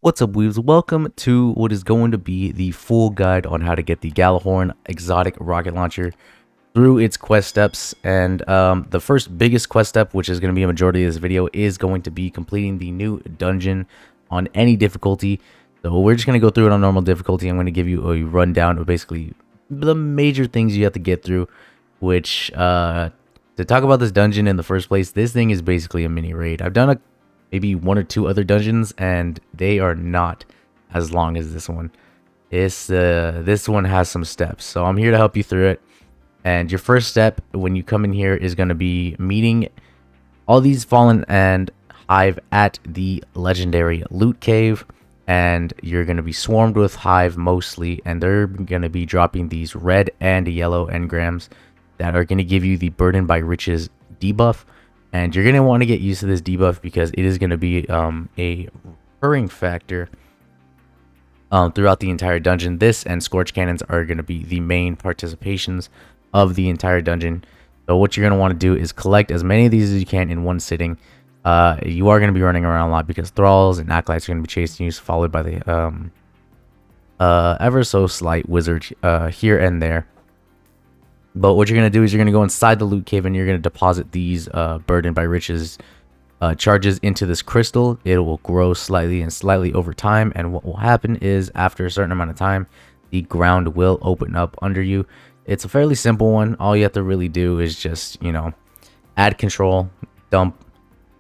What's up, weebs? Welcome to what is going to be the full guide on how to get the Gjallerhorn exotic rocket launcher through its quest steps. And the first biggest quest step, which is going to be a majority of this video, is going to be completing the new dungeon on any difficulty. So we're just going to go through it on normal difficulty. I'm going to give you a rundown of basically the major things you have to get through, which to talk about this dungeon in the first place, this thing is basically a mini raid. I've done maybe one or two other dungeons, and they are not as long as this one. This one has some steps, so I'm here to help you through it. And your first step when you come in here is going to be meeting all these fallen and hive at the legendary loot cave, and you're going to be swarmed with hive mostly, and they're going to be dropping these red and yellow engrams that are going to give you the burden by riches debuff. And you're going to want to get used to this debuff because it is going to be a recurring factor throughout the entire dungeon. This and Scorch Cannons are going to be the main participations of the entire dungeon. So what you're going to want to do is collect as many of these as you can in one sitting. You are going to be running around a lot because Thralls and Acolytes are going to be chasing you, followed by the ever so slight wizard here and there. But what you're going to do is you're going to go inside the loot cave, and you're going to deposit these burden by riches charges into this crystal. It will grow slightly over time, and what will happen is after a certain amount of time, the ground will open up under you. It's a fairly simple one. All you have to really do is just, add control, dump,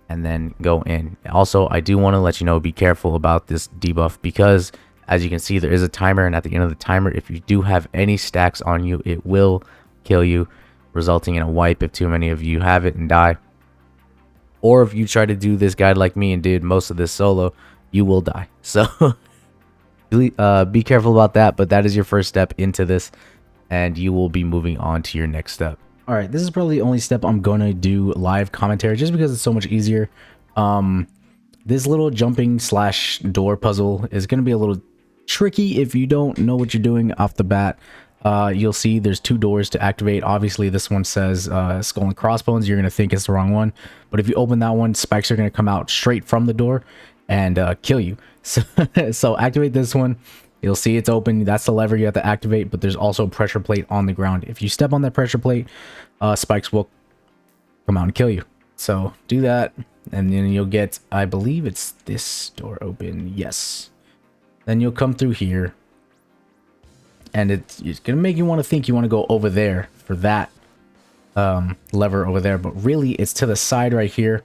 and then go in. Also, I do want to let you know, be careful about this debuff because, as you can see, there is a timer, and at the end of the timer, if you do have any stacks on you, it will kill you, resulting in a wipe if too many of you have it and die. Or if you try to do this guide like me and did most of this solo, you will die. So be careful about that, but that is your first step into this, and you will be moving on to your next step. All right, this is probably the only step I'm going to do live commentary just because it's so much easier. This little jumping slash door puzzle is going to be a little tricky if you don't know what you're doing off the bat. You'll see there's two doors to activate. Obviously, this one says skull and crossbones. You're going to think it's the wrong one. But if you open that one, spikes are going to come out straight from the door and kill you. So activate this one. You'll see it's open. That's the lever you have to activate. But there's also a pressure plate on the ground. If you step on that pressure plate, spikes will come out and kill you. So do that. And then you'll get, I believe it's this door open. Yes. Then you'll come through here. And it's going to make you want to think you want to go over there for that lever over there. But really, it's to the side right here.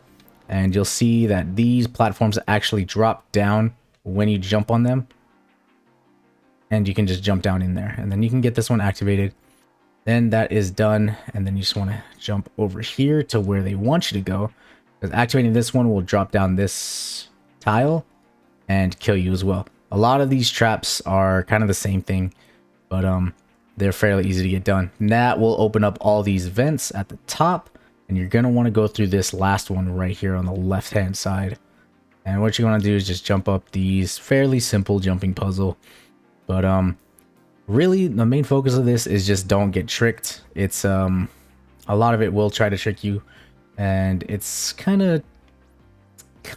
And you'll see that these platforms actually drop down when you jump on them. And you can just jump down in there. And then you can get this one activated. Then that is done. And then you just want to jump over here to where they want you to go. Because activating this one will drop down this tile and kill you as well. A lot of these traps are kind of the same thing. But they're fairly easy to get done. And that will open up all these vents at the top, and you're gonna want to go through this last one right here on the left hand side. And what you're gonna do is just jump up these fairly simple jumping puzzle. But really the main focus of this is just don't get tricked. It's a lot of it will try to trick you, and it's kind of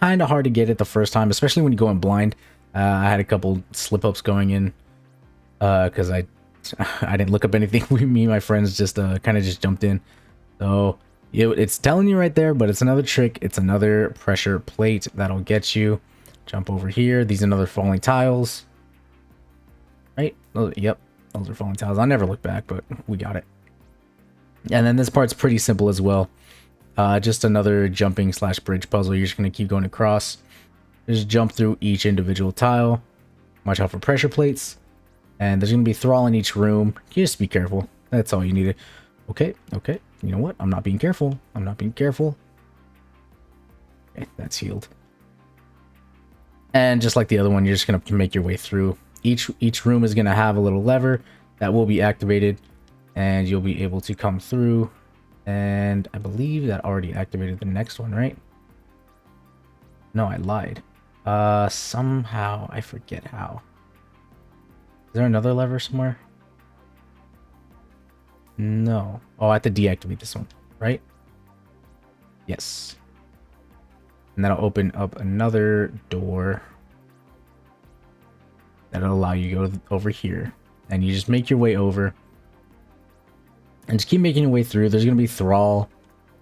hard to get it the first time, especially when you go in blind. I had a couple slip ups going in. Because I didn't look up anything. Me and my friends just kind of just jumped in. So it's telling you right there, but it's another trick. It's another pressure plate that'll get you. Jump over here. These are another falling tiles. Right? Oh, yep. Those are falling tiles. I never look back, but we got it. And then this part's pretty simple as well. Just another jumping slash bridge puzzle. You're just going to keep going across. Just jump through each individual tile. Watch out for pressure plates. And there's going to be thrall in each room. Just be careful. That's all you need. Okay. You know what? I'm not being careful. Okay, that's healed. And just like the other one, you're just going to make your way through. Each room is going to have a little lever that will be activated. And you'll be able to come through. And I believe that already activated the next one, right? No, I lied. Somehow, I forget how. Is there another lever somewhere? No. Oh, I have to deactivate this one, right? Yes. And that'll open up another door that'll allow you to go over here. And you just make your way over. And just keep making your way through. There's going to be Thrall.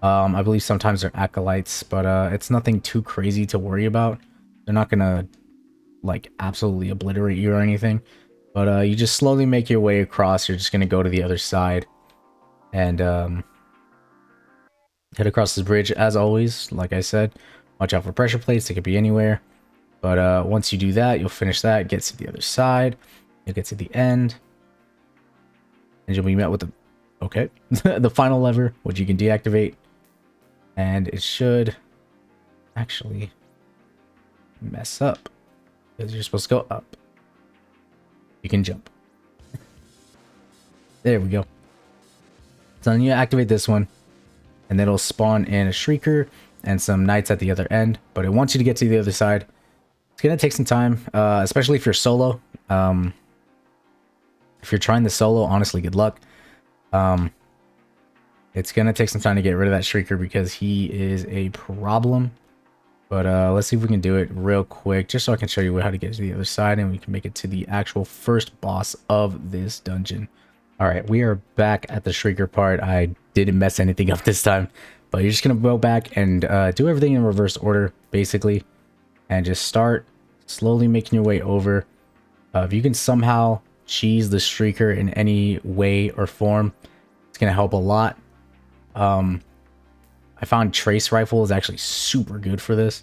I believe sometimes they're Acolytes, but it's nothing too crazy to worry about. They're not going to, like, absolutely obliterate you or anything. But you just slowly make your way across. You're just going to go to the other side. And head across this bridge, as always. Like I said, watch out for pressure plates. They could be anywhere. But once you do that, you'll finish that, get to the other side. You'll get to the end. And you'll be met with the... Okay. the final lever, which you can deactivate. And it should actually mess up. Because you're supposed to go up. You can jump. There we go. So then you activate this one. And then it'll spawn in a Shrieker and some Knights at the other end. But it wants you to get to the other side. It's going to take some time, especially if you're solo. If you're trying the solo, honestly, good luck. It's going to take some time to get rid of that Shrieker because he is a problem. But let's see if we can do it real quick, just so I can show you how to get to the other side and we can make it to the actual first boss of this dungeon. All right, we are back at the Shrieker part. I didn't mess anything up this time, but you're just going to go back and do everything in reverse order, basically, and just start slowly making your way over. If you can somehow cheese the Shrieker in any way or form, it's going to help a lot. I found Trace Rifle is actually super good for this,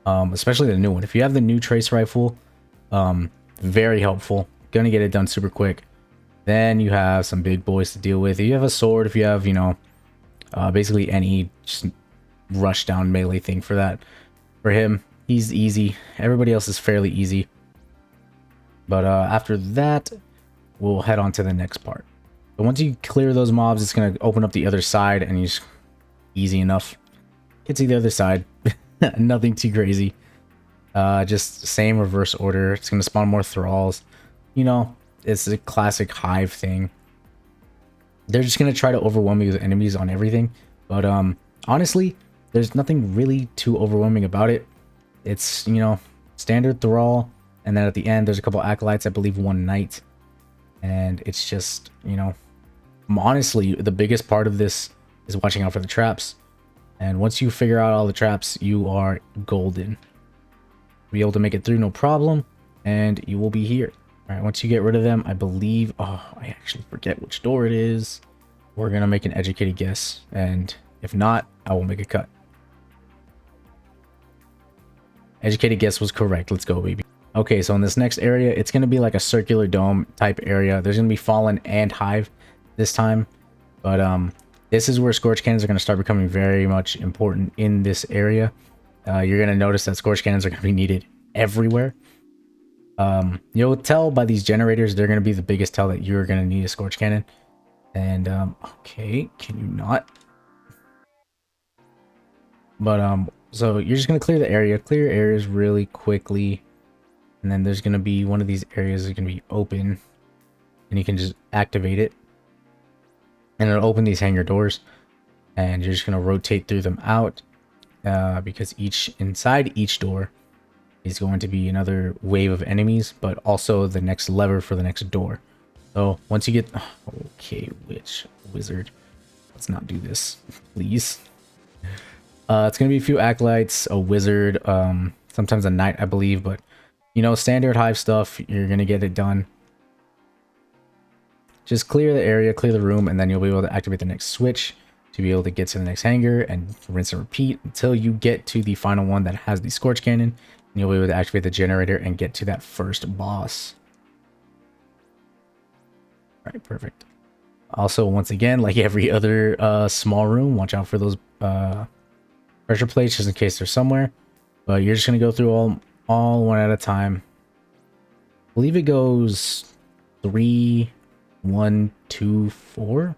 especially the new one. If you have the new Trace Rifle, very helpful. Gonna get it done super quick. Then you have some big boys to deal with. If you have a sword, if you have, you know, basically any just rush down melee thing for that. For him, he's easy. Everybody else is fairly easy. But after that, we'll head on to the next part. But once you clear those mobs, it's going to open up the other side, and you just easy enough. Get to the other side. Nothing too crazy. Just same reverse order. It's going to spawn more thralls. You know, it's a classic hive thing. They're just going to try to overwhelm you with enemies on everything. But honestly, there's nothing really too overwhelming about it. It's, you know, standard thrall. And then at the end, there's a couple acolytes, I believe one knight. And it's just, you know, honestly, the biggest part of this is watching out for the traps. And once you figure out all the traps, you are golden. Be able to make it through no problem, and you will be here. All right, once you get rid of them, I believe... Oh, I actually forget which door it is. We're going to make an educated guess, and if not, I will make a cut. Educated guess was correct. Let's go, baby. Okay, so in this next area, it's going to be like a circular dome type area. There's going to be Fallen and Hive this time. But this is where Scorch Cannons are going to start becoming very much important in this area. You're going to notice that Scorch Cannons are going to be needed everywhere. You'll tell by these generators, they're going to be the biggest tell that you're going to need a Scorch Cannon. And, okay, can you not? But, so you're just going to clear the area. Clear areas really quickly. And then there's going to be one of these areas that's going to be open. And you can just activate it. And it'll open these hangar doors. And you're just going to rotate through them out. Because inside each door is going to be another wave of enemies. But also the next lever for the next door. So once you get... Okay, wizard. Let's not do this, please. It's going to be a few acolytes, a wizard, sometimes a knight, I believe. But, you know, standard hive stuff, you're going to get it done. Just clear the area, clear the room, and then you'll be able to activate the next switch to be able to get to the next hangar and rinse and repeat until you get to the final one that has the Scorch Cannon. And you'll be able to activate the generator and get to that first boss. All right, perfect. Also, once again, like every other small room, watch out for those pressure plates just in case they're somewhere. But you're just going to go through all one at a time. I believe it goes 3, 1, 2, 4.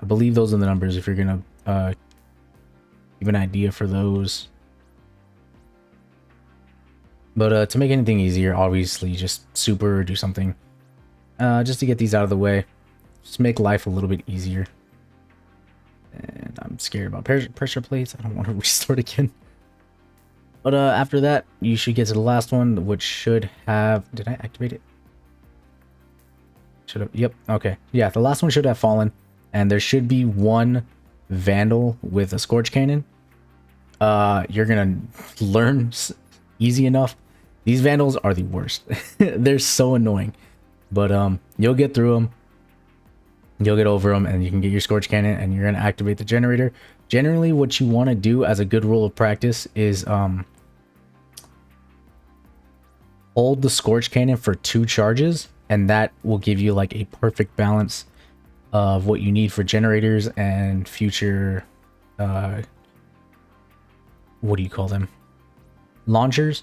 I believe those are the numbers if you're going to give an idea for those. But to make anything easier, obviously just super or do something just to get these out of the way. Just make life a little bit easier. And I'm scared about pressure plates. I don't want to restart again. But after that, you should get to the last one, which should have... Did I activate it? Should have... Yep, okay. Yeah, the last one should have fallen. And there should be one Vandal with a Scorch Cannon. You're gonna learn easy enough. These Vandals are the worst. They're so annoying. But you'll get through them. You'll get over them, and you can get your Scorch Cannon, and you're gonna activate the generator. Generally, what you want to do as a good rule of practice is hold the Scorch Cannon for 2 charges, and that will give you like a perfect balance of what you need for generators and future what do you call them? Launchers.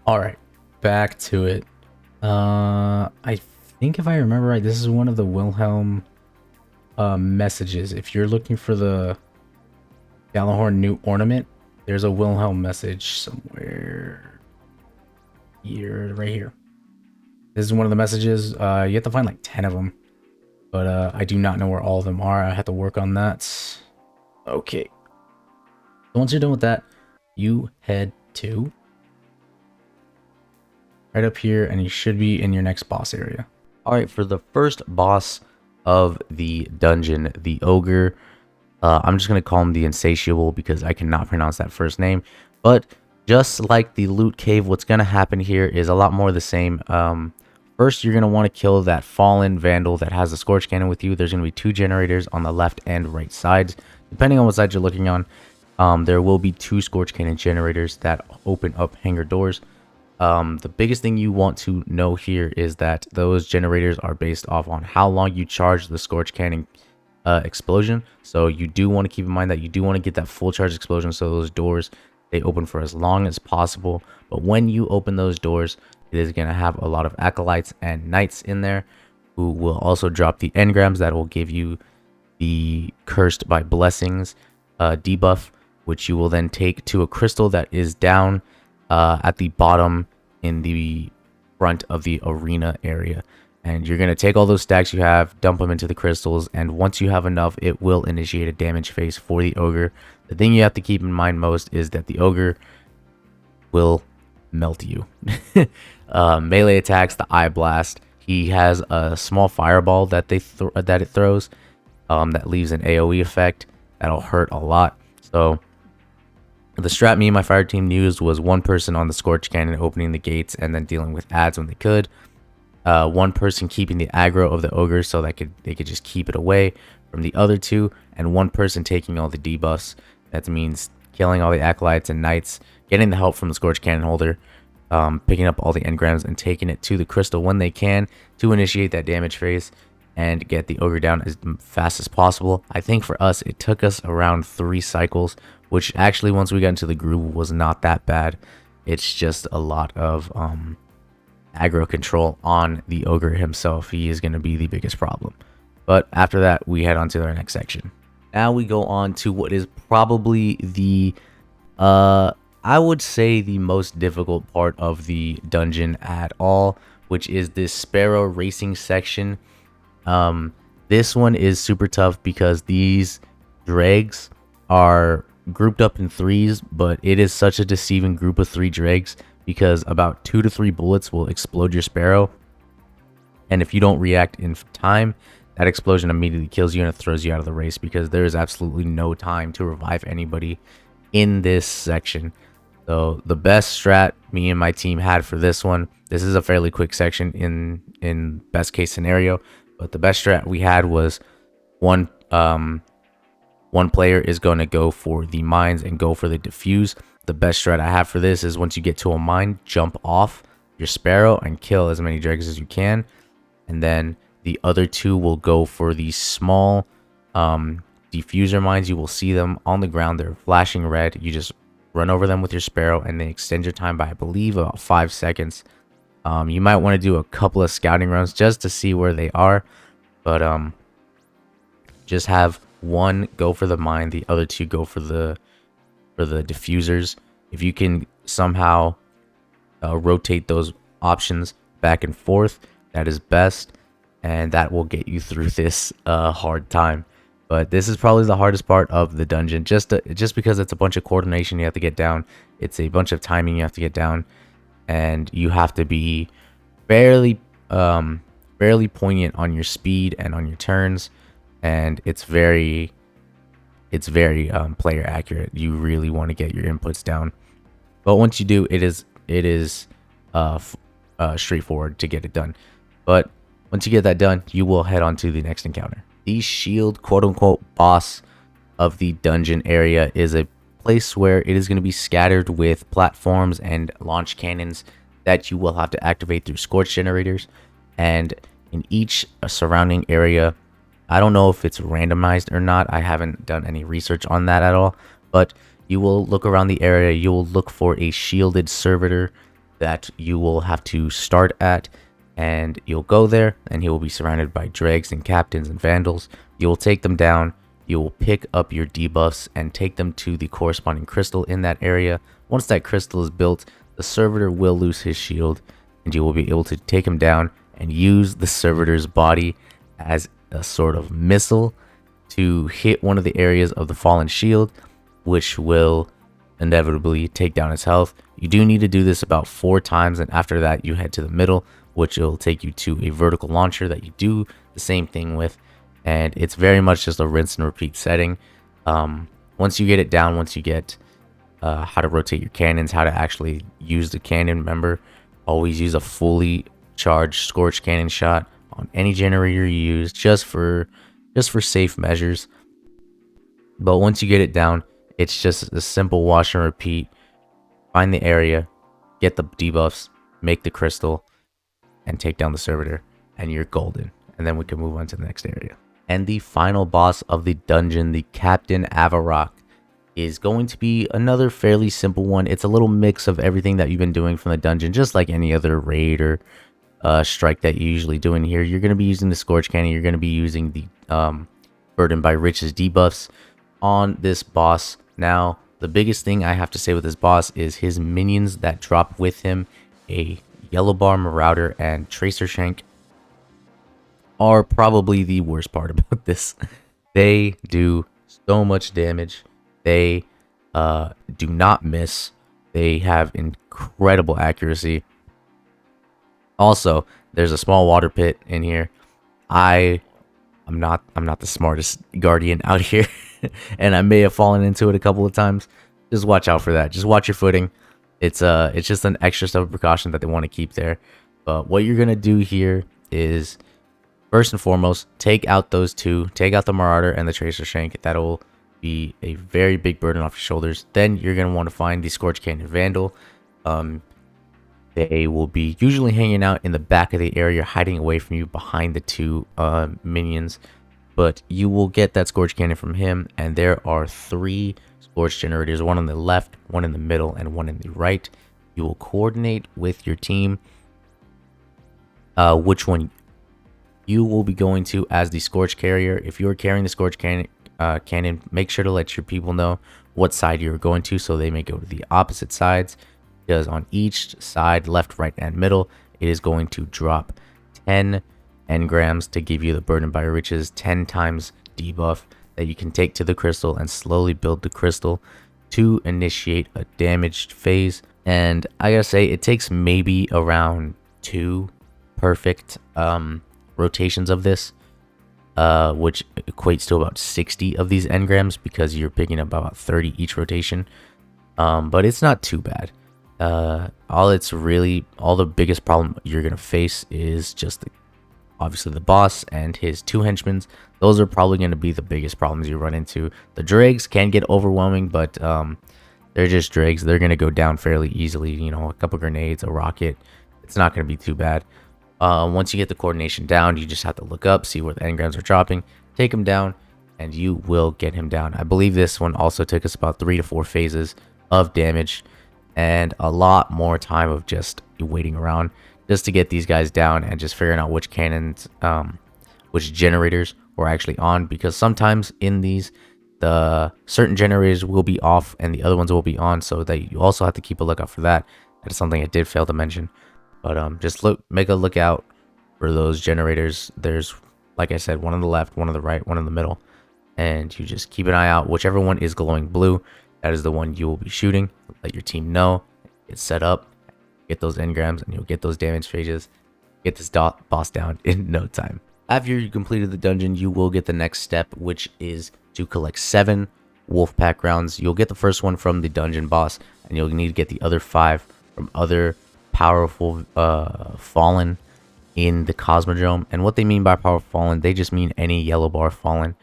All right, back to it. I think if I remember right, this is one of the Wilhelm messages. If you're looking for the Gjallerhorn new ornament, there's a Wilhelm message somewhere here, right here. This is one of the messages. You have to find like 10 of them, but I do not know where all of them are. I have to work on that. Okay. So once you're done with that, you head to right up here, and you should be in your next boss area. All right, for the first boss of the dungeon, the Ogre, I'm just going to call him the Insatiable because I cannot pronounce that first name. But just like the loot cave, what's going to happen here is a lot more of the same. First, you're going to want to kill that fallen Vandal that has a Scorch Cannon with you. There's going to be 2 generators on the left and right sides. Depending on what side you're looking on, there will be 2 Scorch Cannon generators that open up hangar doors. The biggest thing you want to know here is that those generators are based off on how long you charge the Scorch Cannon explosion. So you do want to keep in mind that you do want to get that full charge explosion, so those doors, they open for as long as possible. But when you open those doors, it is going to have a lot of acolytes and knights in there who will also drop the engrams that will give you the cursed by blessings debuff, which you will then take to a crystal that is down at the bottom in the front of the arena area. And you're going to take all those stacks you have, dump them into the crystals, and once you have enough, it will initiate a damage phase for the Ogre. The thing you have to keep in mind most is that the Ogre will melt you. Melee attacks, the Eye Blast. He has a small fireball that it throws that leaves an AoE effect that'll hurt a lot. So the strat me and my fire team used was 1 person on the Scorch Cannon opening the gates and then dealing with ads when they could. 1 person keeping the aggro of the Ogre so that they could just keep it away from the other 2, and 1 person taking all the debuffs. That means killing all the acolytes and knights, getting the help from the Scorch Cannon holder, picking up all the engrams and taking it to the crystal when they can to initiate that damage phase and get the Ogre down as fast as possible. I think for us, it took us around 3 cycles, which actually once we got into the groove was not that bad. It's just a lot of aggro control on the Ogre himself. He is going to be the biggest problem. But after that, we head on to our next section. Now we go on to what is probably the, I would say the most difficult part of the dungeon at all, which is this Sparrow racing section. This one is super tough because these dregs are grouped up in 3s, but it is such a deceiving group of 3 dregs because about 2 to 3 bullets will explode your Sparrow, and if you don't react in time, that explosion immediately kills you and it throws you out of the race because there is absolutely no time to revive anybody in this section. So the best strat me and my team had for this one, this is a fairly quick section in best case scenario, but the best strat we had was one player is going to go for the mines and go for the diffuse. The best strat I have for this is once you get to a mine, jump off your Sparrow and kill as many dregs as you can. And then the other 2 will go for the small diffuser mines. You will see them on the ground. They're flashing red. You just run over them with your Sparrow and then extend your time by, I believe, about 5 seconds. You might want to do a couple of scouting runs just to see where they are. But just have 1 go for the mine, the other 2 go for the diffusers. If you can somehow rotate those options back and forth. That is best, and that will get you through this hard time. But this is probably the hardest part of the dungeon, just because it's a bunch of coordination you have to get down. It's a bunch of timing you have to get down, and you have to be fairly poignant on your speed and on your turns, and it's very player accurate. You really want to get your inputs down, but once you do, it is straightforward to get it done. But once you get that done, you will head on to the next encounter. The shield, quote unquote, boss of the dungeon area is a place where it is going to be scattered with platforms and launch cannons that you will have to activate through scorch generators. And in each surrounding area, I don't know if it's randomized or not. I haven't done any research on that at all, but you will look around the area. You will look for a shielded servitor that you will have to start at, and you'll go there, and he will be surrounded by dregs and captains and vandals. You will take them down. You will pick up your debuffs and take them to the corresponding crystal in that area. Once that crystal is built, the servitor will lose his shield, and you will be able to take him down and use the servitor's body as a sort of missile to hit one of the areas of the fallen shield, which will inevitably take down its health. You do need to do this about 4 times, and after that you head to the middle, which will take you to a vertical launcher that you do the same thing with, and it's very much just a rinse and repeat setting. Once you get it down, once you get how to rotate your cannons, how to actually use the cannon, remember, always use a fully charged scorch cannon shot on any generator you use, just for safe measures. But once you get it down, it's just a simple wash and repeat. Find the area, get the debuffs, make the crystal, and take down the servitor, and you're golden. And then we can move on to the next area. And the final boss of the dungeon, the Captain Avarok, is going to be another fairly simple one. It's a little mix of everything that you've been doing from the dungeon, just like any other raid or strike that you usually do in here. You're going to be using the Scorch Cannon. You're going to be using the Burden by Riches debuffs on this boss. Now, the biggest thing I have to say with this boss is his minions that drop with him, a Yellow Bar Marauder and Tracer Shank, are probably the worst part about this. They do so much damage. They do not miss. They have incredible accuracy. Also, there's a small water pit in here. I'm not the smartest guardian out here, and I may have fallen into it a couple of times. Just watch out for that. Just watch your footing. It's just an extra step of precaution that they want to keep there. But what you're gonna do here is, first and foremost, take out those two. Take out the Marauder and the Tracer Shank. That'll be a very big burden off your shoulders. Then you're gonna want to find the Scorch Cannon Vandal. They will be usually hanging out in the back of the area, hiding away from you behind the two minions. But you will get that Scorch Cannon from him, and there are 3 Scorch generators, one on the left, one in the middle, and one in the right. You will coordinate with your team which one you will be going to as the Scorch carrier. If you're carrying the Scorch cannon, make sure to let your people know what side you're going to, so they may go to the opposite sides, because on each side, left, right, and middle, it is going to drop 10 engrams to give you the Burden by Riches 10 times debuff that you can take to the crystal and slowly build the crystal to initiate a damaged phase. And I gotta say, it takes maybe around 2 perfect rotations of this, which equates to about 60 of these engrams, because you're picking up about 30 each rotation. But it's not too bad. All the biggest problem you're gonna face is just obviously the boss and his 2 henchmen. Those are probably going to be the biggest problems you run into. The dregs can get overwhelming, but they're just dregs. They're going to go down fairly easily. You know, a couple grenades, a rocket. It's not going to be too bad. Once you get the coordination down, you just have to look up, see where the engrams are dropping, take him down, and you will get him down. I believe this one also took us about 3 to 4 phases of damage and a lot more time of just waiting around just to get these guys down and just figuring out which cannons, which generators we're actually on, because sometimes in these, the certain generators will be off and the other ones will be on, so that you also have to keep a lookout for that. That is something I did fail to mention. But just make a lookout for those generators. There's, like I said, one on the left, one on the right, one in the middle, and you just keep an eye out. Whichever one is glowing blue, that is the one you will be shooting. Let your team know. Get set up, get those engrams, and you'll get those damage phases. Get this boss down in no time. After you completed the dungeon, you will get the next step, which is to collect 7 wolf pack rounds. You'll get the first one from the dungeon boss, and you'll need to get the other 5 from other powerful fallen in the Cosmodrome. And what they mean by powerful fallen, they just mean any yellow bar fallen.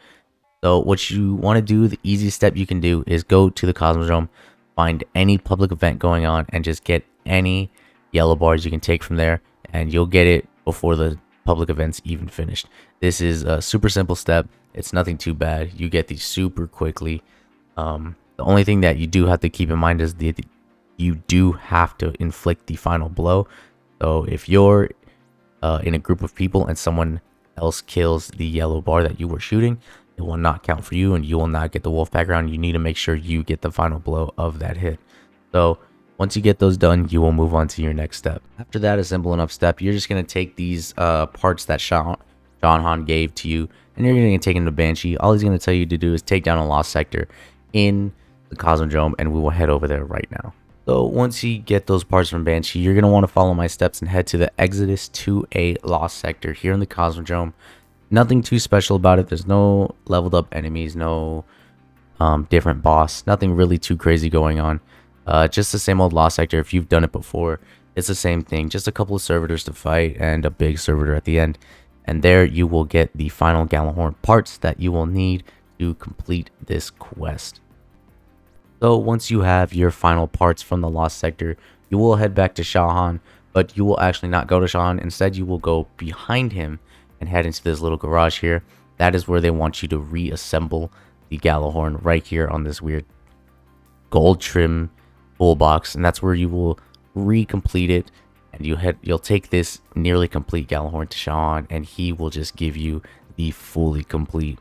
So what you want to do, the easiest step you can do, is go to the Cosmodrome, find any public event going on, and just get any yellow bars you can take from there, and you'll get it before the public events even finished. This is a super simple step. It's nothing too bad. You get these super quickly. The only thing that you do have to keep in mind is you do have to inflict the final blow. So if you're in a group of people and someone else kills the yellow bar that you were shooting, it will not count for you and you will not get the wolf pack round. You need to make sure you get the final blow of that hit. So once you get those done, you will move on to your next step. After that, a simple enough step, you're just going to take these parts that Gjallerhorn gave to you, and you're going to take them to Banshee. All he's going to tell you to do is take down a lost sector in the Cosmodrome, and we will head over there right now. So once you get those parts from Banshee, you're going to want to follow my steps and head to the Exodus 2A lost sector here in the Cosmodrome. Nothing too special about it. There's no leveled up enemies, no different boss, nothing really too crazy going on. Just the same old lost sector. If you've done it before, it's the same thing. Just a couple of servitors to fight and a big servitor at the end. And there you will get the final Gjallerhorn parts that you will need to complete this quest. So once you have your final parts from the lost sector, you will head back to Shahan, but you will actually not go to Shahan. Instead, you will go behind him and head into this little garage here. That is where they want you to reassemble the Gjallerhorn right here on this weird gold trim toolbox, and that's where you will recomplete it, and you'll take this nearly complete Gjallerhorn to Shahan, and he will just give you the fully complete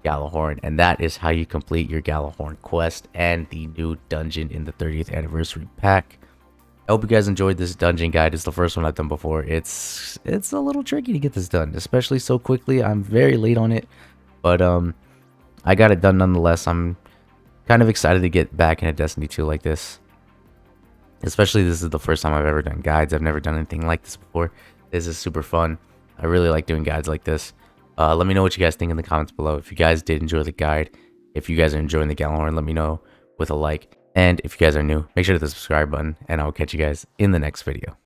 Gjallerhorn, and that is how you complete your Gjallerhorn quest and the new dungeon in the 30th anniversary pack. I hope you guys enjoyed this dungeon guide. It's the first one I've done before. It's a little tricky to get this done, especially so quickly. I'm very late on it, but I got it done nonetheless. I'm kind of excited to get back into Destiny 2 like this. Especially this is the first time I've ever done guides. I've never done anything like this before. This is super fun. I really like doing guides like this. Let me know what you guys think in the comments below. If you guys did enjoy the guide, if you guys are enjoying the Gjallerhorn, let me know with a like. And if you guys are new, make sure to hit the subscribe button, and I'll catch you guys in the next video.